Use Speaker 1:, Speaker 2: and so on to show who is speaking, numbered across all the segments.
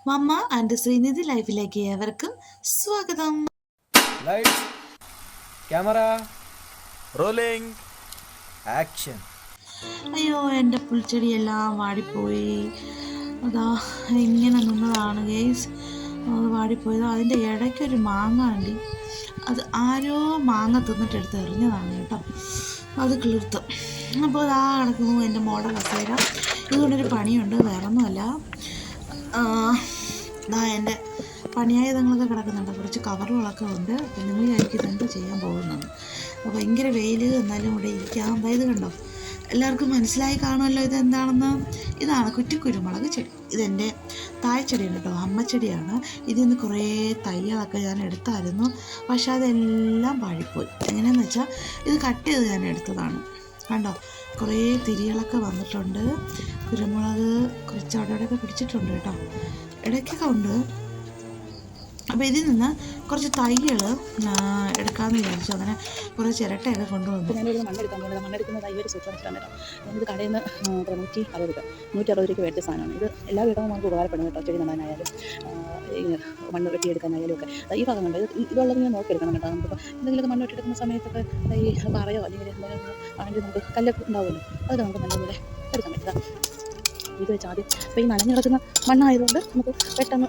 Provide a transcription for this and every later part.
Speaker 1: മമ്മ and Srinidhi ലൈഫിലേക്ക് ഏവർക്കും സ്വാഗതം.
Speaker 2: Lights camera rolling action.
Speaker 1: അയ്യോ, എൻ്റെ പുൽച്ചെടിയെല്ലാം വാടിപ്പോയി. അതാ ഇങ്ങനെ നിന്നതാണ് ഗേസ്, അത് വാടിപ്പോയത്. അതിൻ്റെ ഇടയ്ക്കൊരു മാങ്ങ ഉണ്ട്, അത് ആരോ മാങ്ങ തിന്നിട്ട് എടുത്ത് എറിഞ്ഞതാണ് കേട്ടോ. അത് കിളിർത്ത്. അപ്പോൾ അതാ കിടക്കുന്നു എൻ്റെ മോഡൽ കസേര. ഇതുകൊണ്ടൊരു പണിയുണ്ട്, വേറൊന്നുമല്ല. എൻ്റെ പണിയായുധങ്ങളൊക്കെ കിടക്കുന്നുണ്ട്, കുറച്ച് കവറുകളൊക്കെ ഉണ്ട്. അപ്പം നിങ്ങൾ വിചാരിക്കും ഇതെന്താ ചെയ്യാൻ പോകുന്നത്. അപ്പോൾ ഭയങ്കര വെയിൽ, എന്നാലും ഇവിടെ ഇരിക്കാം. അതായത് കണ്ടോ, എല്ലാവർക്കും മനസ്സിലായി കാണുമല്ലോ ഇതെന്താണെന്ന്. ഇതാണ് കുറ്റിക്കുരുമുളക് ചെടി. ഇതെൻ്റെ തായ്ച്ചെടിയാണ് കേട്ടോ, അമ്മച്ചെടിയാണ്. ഇതിൽ നിന്ന് കുറേ തൈകളൊക്കെ ഞാൻ എടുത്തായിരുന്നു, പക്ഷെ അതെല്ലാം പാഴിപ്പോയി. എങ്ങനെയാണെന്ന് വെച്ചാൽ ഇത് കട്ട് ചെയ്ത് ഞാൻ എടുത്തതാണ്. കണ്ടോ, കുറേ തിരികളൊക്കെ വന്നിട്ടുണ്ട്. കുരുമുളക് കുറച്ച് അവിടെയൊക്കെ പിടിച്ചിട്ടുണ്ട് കേട്ടോ, ഇടയ്ക്കൊക്കെ ഉണ്ട്. അപ്പോൾ ഇതിൽ നിന്ന് കുറച്ച് തൈകൾ എടുക്കാമെന്ന് വിചാരിച്ചു. അങ്ങനെ കുറേ ചിരട്ടയൊക്കെ കൊണ്ടുവന്നു.
Speaker 3: ഞാനൊരു മണ്ണെടുക്കാൻ പോകുന്നത്. മണ്ണെടുക്കുന്ന തൈ ഒരു സൂപ്പർ വെച്ചിട്ടാണ് കേട്ടോ. ഞാനിത് കടയിൽ നിന്ന് 160 രൂപയ്ക്ക് മേടിച്ച സാധനമാണ്. ഇത് എല്ലാ വീടും നമുക്ക് ഉപകാരപ്പെടും കേട്ടോ. ചെടി നടാനായാലും മണ്ണ് വെട്ടിയെടുക്കാനായാലും ഒക്കെ. ഈ ഭാഗം കണ്ട് ഇതുള്ളത് ഞാൻ നോക്കിയെടുക്കണം കേട്ടോ. നമുക്കിപ്പോൾ എന്തെങ്കിലുമൊക്കെ മണ്ണ് വെട്ടിയെടുക്കുന്ന സമയത്തൊക്കെ ഈ പറയോ അല്ലെങ്കിൽ എന്തെങ്കിലും ആണെങ്കിൽ നമുക്ക് കല്ലൊക്കെ ഉണ്ടാവുമല്ലോ, അതൊക്കെ നമുക്ക് നല്ലപോലെ എടുക്കാൻ പറ്റുക. ഇത് വെച്ച് ആദ്യം ഇപ്പോൾ ഈ നനഞ്ഞു കിടക്കുന്ന മണ്ണായതുകൊണ്ട് നമുക്ക് പെട്ടെന്ന്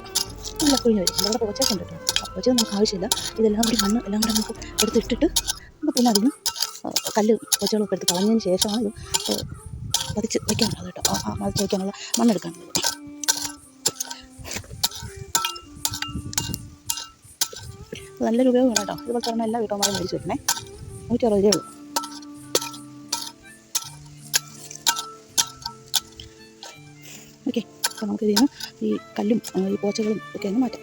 Speaker 3: നല്ല കുഴിഞ്ഞ് വരും. നമ്മുടെ പോച്ചയൊക്കെ ഉണ്ട് കേട്ടോ. ആ പോച്ച നമുക്ക് ആവശ്യമില്ല. ഇതെല്ലാം കൂടി മണ്ണ് എല്ലാം കൂടി നമുക്ക് എടുത്തിട്ടിട്ട് നമുക്ക് പിന്നെ അതിന് കല്ല് പോച്ചകളൊക്കെ എടുത്ത് കളഞ്ഞതിന് ശേഷമാണ് ഇത് പതിച്ച് വയ്ക്കാനുള്ളത് കേട്ടോ. പതിച്ച് വയ്ക്കാനുള്ള മണ്ണെടുക്കാനുള്ളത്. നല്ലൊരു ഉപയോഗമാണ് കേട്ടോ. ഇതുപോലെ പറഞ്ഞാൽ എല്ലാ വീട്ടന്മാരും മേടിച്ച് വെക്കണേ. 160 രൂപയേ ഉള്ളൂ. ഓക്കെ, അപ്പോൾ നമുക്ക് ഇതിൽ നിന്ന് ഈ കല്ലും ഈ പോച്ചകളും ഒക്കെ ഒന്ന് മാറ്റാം.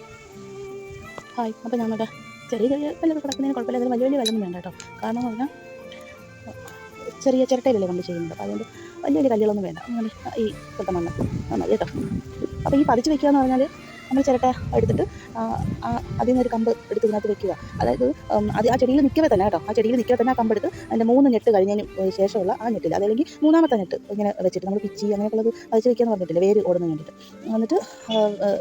Speaker 3: ഹായ്, അപ്പോൾ ഞങ്ങളുടെ ചെറിയ ചെറിയ കല്ലൊക്കെ കിടക്കുന്നതിന് കുഴപ്പമില്ല. അതിന് വലിയ വലിയ കല്ലൊന്നും വേണ്ട കേട്ടോ. കാരണം എന്ന് പറഞ്ഞാൽ ചെറിയ ചിരട്ടയിലല്ലേ നമ്മൾ ചെയ്യുന്നത്. അപ്പോൾ അതുകൊണ്ട് വലിയ വലിയ കല്ലുകളൊന്നും വേണ്ട. നമ്മൾ ഈ ഇപ്പോഴത്തെ മണ്ണ് മതി കേട്ടോ. അപ്പോൾ ഈ പതിച്ച് വയ്ക്കുക എന്ന് പറഞ്ഞാൽ നമ്മൾ ചിരട്ട എടുത്തിട്ട് അതിൽ നിന്നൊരു കമ്പ് എടുത്ത് ഇതിനകത്ത് വെക്കുക. അതായത് അത് ആ ചെടിയിൽ നിൽക്കവേ തന്നെ കേട്ടോ, ആ ചെടിയിൽ നിൽക്കവേ തന്നെ ആ കമ്പെടുത്ത് അതിൻ്റെ 3 ഞെട്ട് കഴിഞ്ഞതിന് ശേഷമുള്ള ആ ഞെട്ടില്ല, അതല്ലെങ്കിൽ 3ാമത്തെ ഞെട്ട് ഇങ്ങനെ വെച്ചിട്ട് നമ്മൾ പിച്ചി അങ്ങനെയൊക്കെയുള്ളത് പതിച്ച് വയ്ക്കുക എന്ന് പറഞ്ഞിട്ടില്ല, വേര് ഓടുന്നതിന് വേണ്ടിയിട്ട്. എന്നിട്ട്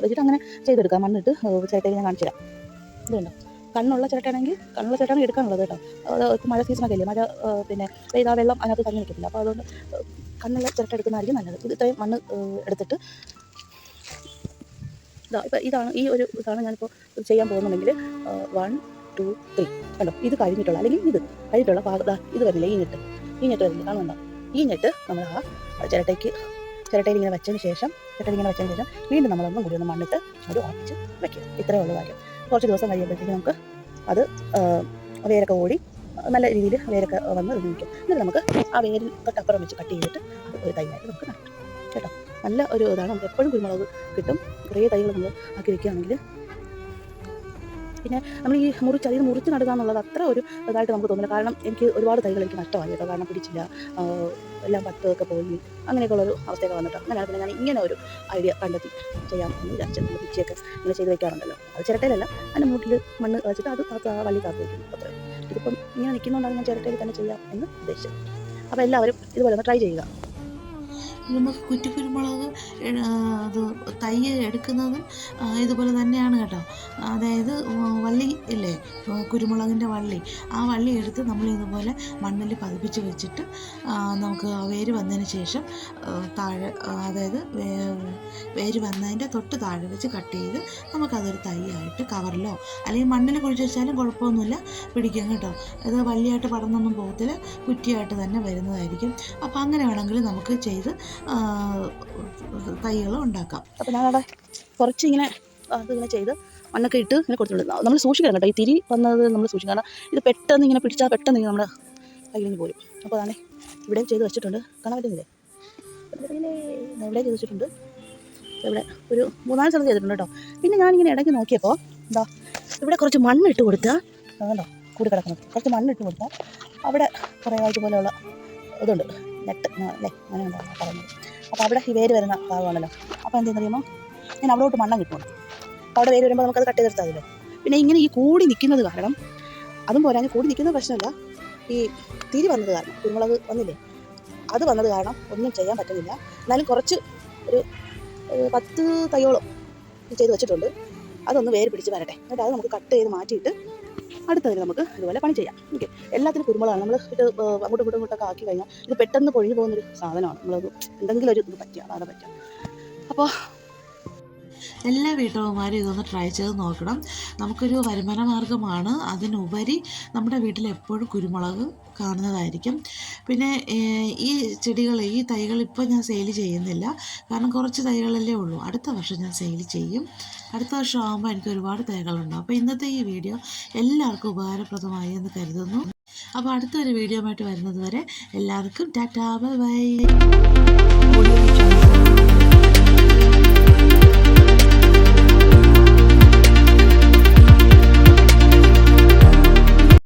Speaker 3: വെച്ചിട്ട് അങ്ങനെ ചെയ്തെടുക്കാം. മണ്ണിട്ട് ചിരട്ടയിൽ ഞാൻ കാണിച്ചു തരാം. ഇതുണ്ടോ, കണ്ണുള്ള ചിരട്ടയാണെങ്കിൽ കണ്ണുള്ള ചിരട്ടാണ് എടുക്കാനുള്ളത് കേട്ടോ. ഇപ്പോൾ മഴ സീസണൊക്കെ ഇല്ലേ, മഴ പിന്നെ പെയ്താ വെള്ളം അതിനകത്ത് തങ്ങി നിൽക്കത്തില്ല. അപ്പോൾ അതുകൊണ്ട് കണ്ണുള്ള ചിരട്ട എടുക്കുന്നതായിരിക്കും നല്ലത്. ഇത് ഇത്രയും മണ്ണ് എടുത്തിട്ട് ഇപ്പോൾ ഇതാണ് ഈ ഒരു ഇതാണ് ഞാനിപ്പോൾ ചെയ്യാൻ പോകുന്നുണ്ടെങ്കിൽ 1 2 3 കണ്ടോ, ഇത് കഴിഞ്ഞിട്ടുള്ള അല്ലെങ്കിൽ ഇത് കഴിഞ്ഞിട്ടുള്ള ഇത് വരില്ല, ഈ ഞെട്ട് വരില്ല, കാണുന്നുണ്ടോ? ഈ ഞെട്ട് നമ്മൾ ആ ചിരട്ടയിൽ ഇങ്ങനെ വെച്ചതിന് ശേഷം വീണ്ടും നമ്മളൊന്നും കൂടി ഒന്ന് മണ്ണിട്ട് ഒരു ഉറച്ച് വെക്കുക. ഇത്രയേ ഉള്ളൂ കാര്യം. കുറച്ച് ദിവസം കഴിയുമ്പോഴത്തേക്ക് നമുക്ക് അത് വേരൊക്കെ ഓടി നല്ല രീതിയിൽ വേരൊക്കെ വന്ന് ഉപയോഗിക്കും. എന്നിട്ട് നമുക്ക് ആ വേരിൽ തൊട്ടപ്പുറം വെച്ച് കട്ട് ചെയ്തിട്ട് ഒരു തൈയായിട്ട് നമുക്ക് നടാം കേട്ടോ. നല്ല ഒരു ഇതാണ്. നമുക്ക് എപ്പോഴും കുരുമുളക് കിട്ടും. കുറേ തൈകൾ നമ്മൾ ആക്കി വെക്കുകയാണെങ്കിൽ. പിന്നെ നമ്മൾ ഈ അതിൽ മുറിച്ച് നടുക എന്നുള്ളത് അത്ര ഒരു ഇതായിട്ട് നമുക്ക് തോന്നില്ല. കാരണം എനിക്ക് ഒരുപാട് തൈകൾ എനിക്ക് നഷ്ടമായി കേട്ടോ. കാരണം പിടിച്ചില്ല, എല്ലാം പത്തൊക്കെ പോയി, അങ്ങനെയൊക്കെയുള്ളൊരു അവസ്ഥയൊക്കെ വന്നിട്ടോ. അങ്ങനെയാണ് പിന്നെ ഞാൻ ഇങ്ങനെ ഒരു ഐഡിയ കണ്ടെത്തി ചെയ്യാമെന്ന് വിചാരിച്ചത്. നമ്മൾ പിച്ചിയൊക്കെ ഇങ്ങനെ ചെയ്ത് വെക്കാറുണ്ടല്ലോ, അത് ചിരട്ടയിലല്ല, അതിൻ്റെ മൂട്ടിൽ മണ്ണ് വെച്ചിട്ട് അത് വള്ളി കാത്തു വയ്ക്കുന്നു. അത്രയും ഇതിപ്പം ഇങ്ങനെ നിൽക്കുന്നതുകൊണ്ടാണ് ഞാൻ ചിരട്ടയിൽ തന്നെ ചെയ്യാം എന്ന് ഉദ്ദേശിച്ചത്. അപ്പോൾ എല്ലാവരും ഇതുപോലെ ഒന്ന് ട്രൈ ചെയ്യുക.
Speaker 1: നമുക്ക് കുറ്റിക്കുരുമുളക് അത് തൈ എടുക്കുന്നതും ഇതുപോലെ തന്നെയാണ് കേട്ടോ. അതായത് വള്ളി ഇല്ലേ, കുരുമുളകിൻ്റെ വള്ളി, ആ വള്ളി എടുത്ത് നമ്മൾ ഇതുപോലെ മണ്ണിൽ പതിപ്പിച്ച് വെച്ചിട്ട് നമുക്ക് വേര് വന്നതിന് ശേഷം താഴെ, അതായത് വേര് വന്നതിൻ്റെ തൊട്ട് താഴെ വെച്ച് കട്ട് ചെയ്ത് നമുക്കതൊരു തൈയായിട്ട് കവറിലോ അല്ലെങ്കിൽ മണ്ണിൽ കുഴിച്ച് വെച്ചാലും കുഴപ്പമൊന്നുമില്ല, പിടിക്കും കേട്ടോ. അത് വള്ളിയായിട്ട് പടർന്നൊന്നും പോകത്തില്ല, കുറ്റിയായിട്ട് തന്നെ വരുന്നതായിരിക്കും. അപ്പോൾ അങ്ങനെ വേണമെങ്കിൽ നമുക്ക് ചെയ്ത് തൈകൾ ഉണ്ടാക്കാം.
Speaker 3: അപ്പോൾ ഞാനവിടെ കുറച്ച് ഇങ്ങനെ അതിങ്ങനെ ചെയ്ത് മണ്ണൊക്കെ ഇട്ട് ഇങ്ങനെ കൊടുത്തിട്ടുണ്ട്. നമ്മൾ സൂക്ഷിക്കണം കേട്ടോ, ഈ തിരി വന്നത് നമ്മൾ സൂക്ഷിക്കണം. കാരണം ഇത് പെട്ടെന്ന് ഇങ്ങനെ പിടിച്ചാൽ പെട്ടെന്ന് നമ്മുടെ കയ്യിൽ നിന്ന് പോരും. അപ്പോൾ അതാണ് ഇവിടെ ചെയ്ത് വെച്ചിട്ടുണ്ട്. കാണാൻ പറ്റുന്നില്ലേ? ഇവിടെ ചെയ്ത് വെച്ചിട്ടുണ്ട്. ഇവിടെ ഒരു 3-4 സ്ഥലം ചെയ്തിട്ടുണ്ട് കേട്ടോ. പിന്നെ ഞാനിങ്ങനെ ഇടയ്ക്ക് നോക്കിയപ്പോൾ ഇവിടെ കുറച്ച് മണ്ണ് ഇട്ട് കൊടുത്താൽ, അതുകൊണ്ടോ കൂടി കിടക്കുന്നത്, കുറച്ച് മണ്ണ് ഇട്ട് കൊടുത്താൽ അവിടെ കുറേ ആയിട്ട് പോലെയുള്ള ഇതുണ്ട്, നെട്ട് അല്ലേ, അങ്ങനെ ഉണ്ടാകും പറയുന്നത്. അപ്പോൾ അവിടെ ഈ വേര് വരുന്ന ഭാഗമാണല്ലോ. അപ്പോൾ എന്തെന്ന് അറിയുമ്പോൾ ഞാൻ അവിടോട്ട് മണ്ണം കിട്ടും. അപ്പോൾ അവിടെ വേര് വരുമ്പോൾ നമുക്കത് കട്ട് ചെയ്തെടുത്താമല്ലോ. പിന്നെ ഇങ്ങനെ ഈ കൂടി നിൽക്കുന്നത് കാരണം, അതും പോരാഞ്ഞ് കൂടി നിൽക്കുന്ന പ്രശ്നമില്ല, ഈ തിരി വന്നത് കാരണം, കുരുമുളക് വന്നില്ലേ, അത് വന്നത് കാരണം ഒന്നും ചെയ്യാൻ പറ്റുന്നില്ല. എന്നാലും കുറച്ച് ഒരു 10 തൈയോളം ചെയ്ത് വെച്ചിട്ടുണ്ട്. അതൊന്ന് വേര് പിടിച്ച് വരട്ടെ. എന്നിട്ട് അത് നമുക്ക് കട്ട് ചെയ്ത് മാറ്റിയിട്ട് അടുത്തതിന് നമുക്ക് ഇതുപോലെ പണി ചെയ്യാം. ഓക്കെ, എല്ലാത്തിനും കുരുമുളകാണ്. നമ്മൾ ഇത് അങ്ങോട്ടും ഇങ്ങോട്ടൊക്കെ ആക്കി കഴിഞ്ഞാൽ ഇത് പെട്ടെന്ന് പൊഴിഞ്ഞു പോകുന്നൊരു സാധനമാണ്. നമ്മളത് എന്തെങ്കിലും ഒരു ഇത് പറ്റുക, അതാണ് പറ്റുക. അപ്പോൾ
Speaker 1: എല്ലാ വീട്ടമ്മമാരും ഇതൊന്ന് ട്രൈ ചെയ്ത് നോക്കണം. നമുക്കൊരു വരുമാന മാർഗ്ഗമാണ്. അതിനുപരി നമ്മുടെ വീട്ടിൽ എപ്പോഴും കുരുമുളക് കാണുന്നതായിരിക്കും. പിന്നെ ഈ ചെടികൾ, ഈ തൈകൾ ഇപ്പോൾ ഞാൻ സെയിൽ ചെയ്യുന്നില്ല, കാരണം കുറച്ച് തൈകളല്ലേ ഉള്ളൂ. അടുത്ത വർഷം ഞാൻ സെയിൽ ചെയ്യും. അടുത്ത വർഷം ആകുമ്പോൾ എനിക്ക് ഒരുപാട് തൈകളുണ്ടാവും. അപ്പോൾ ഇന്നത്തെ ഈ വീഡിയോ എല്ലാവർക്കും ഉപകാരപ്രദമായി എന്ന് കരുതുന്നു. അപ്പോൾ അടുത്തൊരു വീഡിയോ ആയിട്ട് വരുന്നത് വരെ എല്ലാവർക്കും ടാറ്റാ, ബൈ ബൈ.